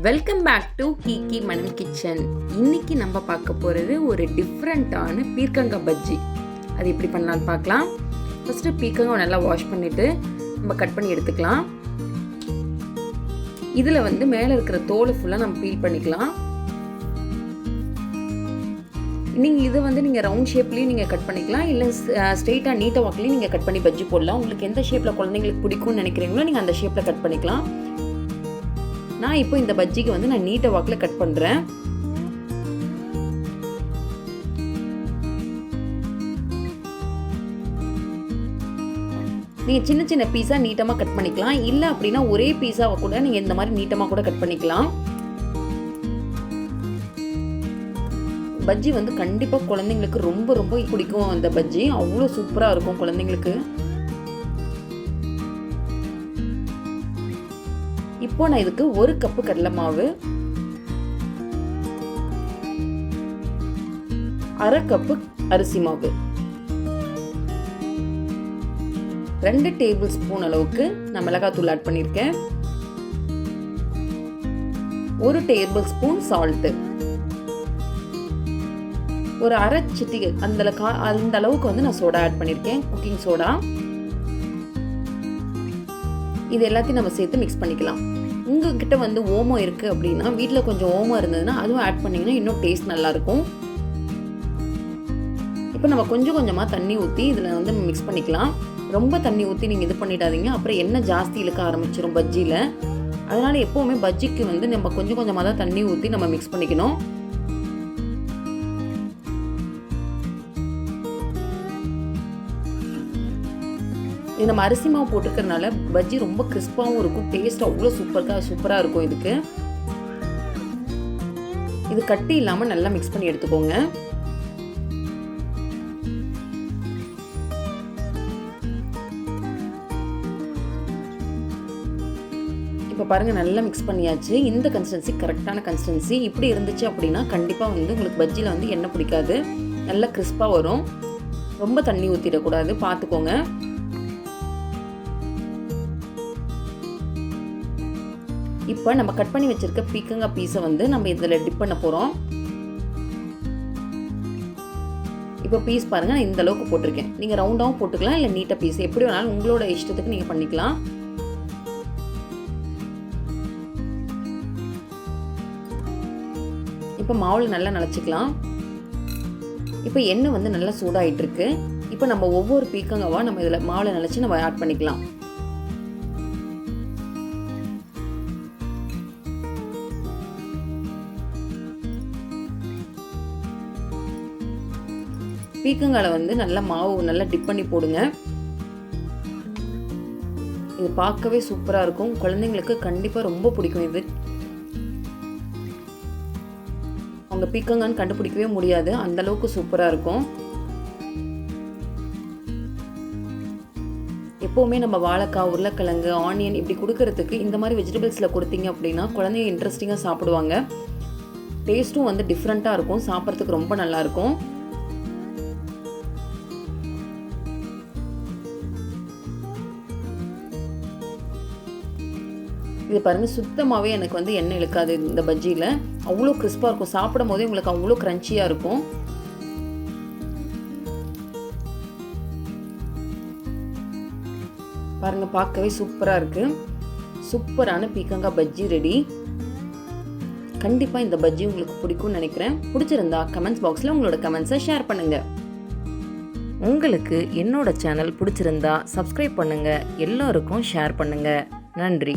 Welcome back to KeKe மனம் kitchen. இன்னைக்கு நம்ம பார்க்க போகிறது ஒரு டிஃப்ரெண்ட்டான பீர்க்கங்காய் பஜ்ஜி. அது எப்படி பண்ணலான்னு பார்க்கலாம். ஃபஸ்ட்டு பீர்க்கங்காய் நல்லா வாஷ் பண்ணிவிட்டு நம்ம கட் பண்ணி எடுத்துக்கலாம். இதில் மேலே இருக்கிற தோலை ஃபுல்லாக நம்ம பீல் பண்ணிக்கலாம். நீங்கள் இதை நீங்கள் ரவுண்ட் ஷேப்லேயும் நீங்கள் கட் பண்ணிக்கலாம், இல்லை ஸ்ட்ரெயிட்டாக நீட்டாக வாக்கிலையும் நீங்கள் கட் பண்ணி பஜ்ஜி போடலாம். உங்களுக்கு எந்த ஷேப்பில் குழந்தைங்களுக்கு பிடிக்கும்னு நினைக்கிறீங்களோ நீங்கள் அந்த ஷேப்பில் கட் பண்ணிக்கலாம். நான் இப்போ இந்த பஜ்ஜிக்கு நான் நீட்ட வாக்கில் கட் பண்ணுறேன். நீங்கள் சின்ன சின்ன பீஸாக நீட்டமாக கட் பண்ணிக்கலாம், இல்லை அப்படின்னா ஒரே பீஸாவை கூட நீங்கள் இந்த மாதிரி நீட்டமாக கூட கட் பண்ணிக்கலாம். பஜ்ஜி கண்டிப்பாக குழந்தைங்களுக்கு ரொம்ப ரொம்ப பிடிக்கும். அந்த பஜ்ஜி அவ்வளோ சூப்பராக இருக்கும் குழந்தைங்களுக்கு. இப்போ நான் இதுக்கு 1 கப்பு கடலை மாவு, 1/2 கப்பு அரிசி மாவு, 2 டேபிள் ஸ்பூன் அளவுக்கு நான் மிளகாத்தூள் ஆட் பண்ணியிருக்கேன், 1 டேபிள் ஸ்பூன் சால்ட்டு, ஒரு அரை சிட்டிகை அந்த அளவுக்கு நான் சோடா ஆட் பண்ணியிருக்கேன், குக்கிங் சோடா. இது எல்லாத்தையும் நம்ம சேர்த்து மிக்ஸ் பண்ணிக்கலாம். உங்ககிட்ட ஓமம் இருக்குது அப்படின்னா, வீட்டில் கொஞ்சம் ஓமம் இருந்ததுன்னா அதுவும் ஆட் பண்ணிங்கன்னா இன்னும் டேஸ்ட் நல்லாயிருக்கும். இப்போ நம்ம கொஞ்சம் கொஞ்சமாக தண்ணி ஊற்றி இதில் மிக்ஸ் பண்ணிக்கலாம். ரொம்ப தண்ணி ஊற்றி நீங்கள் இது பண்ணிடாதீங்க, அப்புறம் எண்ணெய் ஜாஸ்தி இழுக்க ஆரம்பிச்சிடும் பஜ்ஜியில். அதனால் எப்போவுமே பஜ்ஜிக்கு நம்ம கொஞ்சம் கொஞ்சமாக தான் தண்ணி ஊற்றி நம்ம மிக்ஸ் பண்ணிக்கணும். இது நம்ம அரிசி மாவு போட்டுக்கிறதுனால பஜ்ஜி ரொம்ப கிறிஸ்பாகவும் இருக்கும், டேஸ்ட் அவ்வளோ சூப்பராக இருக்கும். இதுக்கு இது கட்டி இல்லாமல் நல்லா மிக்ஸ் பண்ணி எடுத்துக்கோங்க. இப்போ பாருங்கள், நல்லா மிக்ஸ் பண்ணியாச்சு. இந்த கன்சிஸ்டன்சி கரெக்டான கன்சிஸ்டன்சி. இப்படி இருந்துச்சு அப்படின்னா கண்டிப்பாக உங்களுக்கு பஜ்ஜியில் எண்ணெய் பிடிக்காது, நல்லா கிறிஸ்பாக வரும். ரொம்ப தண்ணி ஊற்றிடக்கூடாது, பார்த்துக்கோங்க. இப்போ நம்ம கட் பண்ணி வச்சிருக்க பீர்க்கங்காய் பீஸை நம்ம இதில் டிப் பண்ண போகிறோம். இப்போ பீஸ் பாருங்கள், நான் இந்த அளவுக்கு போட்டிருக்கேன். நீங்கள் ரவுண்டாகவும் போட்டுக்கலாம், இல்லை நீட்டாக பீஸ் எப்படி வேணாலும் உங்களோட இஷ்டத்துக்கு நீங்கள் பண்ணிக்கலாம். இப்போ மாவில் நல்லா நனைச்சிக்கலாம். இப்போ எண்ணெய் நல்லா சூடாகிட்டு இருக்கு. இப்போ நம்ம ஒவ்வொரு பீர்க்கங்காவாக நம்ம இதில் மாவில் நனைச்சி நம்ம ஆட் பண்ணிக்கலாம். பீர்க்கங்காயில் நல்லா மாவு நல்லா டிப் பண்ணி போடுங்க. இது பார்க்கவே சூப்பராக இருக்கும், குழந்தைங்களுக்கு கண்டிப்பாக ரொம்ப பிடிக்கும். இது அவங்க பீர்க்கங்கான்னு கண்டுபிடிக்கவே முடியாது, அந்த அளவுக்கு சூப்பராக இருக்கும். எப்போவுமே நம்ம வாழைக்காய், உருளைக்கிழங்கு, ஆனியன் இப்படி கொடுக்கறதுக்கு இந்த மாதிரி வெஜிடபிள்ஸில் கொடுத்தீங்க அப்படின்னா குழந்தைங்க இன்ட்ரெஸ்டிங்காக சாப்பிடுவாங்க. டேஸ்ட்டும் டிஃப்ரெண்ட்டாக இருக்கும், சாப்பிட்றதுக்கு ரொம்ப நல்லாயிருக்கும். இது பாருங்கள், சுத்தமாகவே எனக்கு எண்ணெய் இழுக்காது. இந்த பஜ்ஜியில் அவ்வளோ கிறிஸ்பாக இருக்கும், சாப்பிடும் போதே உங்களுக்கு அவ்வளோ க்ரன்ச்சியாக இருக்கும். பாருங்கள், பார்க்கவே சூப்பராக இருக்குது. சூப்பரான பீர்க்கங்காய் பஜ்ஜி ரெடி. கண்டிப்பாக இந்த பஜ்ஜி உங்களுக்கு பிடிக்கும்னு நினைக்கிறேன். பிடிச்சிருந்தா கமெண்ட்ஸ் பாக்ஸில் உங்களோட கமெண்ட்ஸை ஷேர் பண்ணுங்கள். உங்களுக்கு என்னோட சேனல் பிடிச்சிருந்தா சப்ஸ்கிரைப் பண்ணுங்கள், எல்லோருக்கும் ஷேர் பண்ணுங்கள். நன்றி.